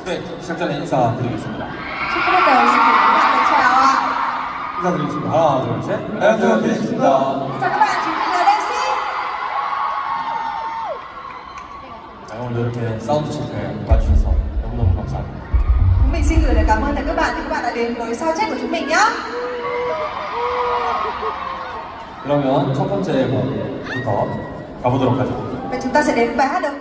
네, 시작 전에 인사드리겠습니다. Trước khi bắt đầu xin gửi các bạn lời chào ạ. 인사드리겠습니다. 하나, 둘, 셋. 안녕하세요, 데이식입니다. Chào các bạn, chúng mình là Daisy. 오늘 이렇게 사운드 체크 봐주셔서 너무너무 감사합니다. Chúng mình xin gửi lời cảm ơn tới các bạn vì các bạn đã đến với soundcheck của chúng mình nhé. 그러면 첫 번째 곡부터 가보도록 하죠. Và chúng ta sẽ đến bài hát đầu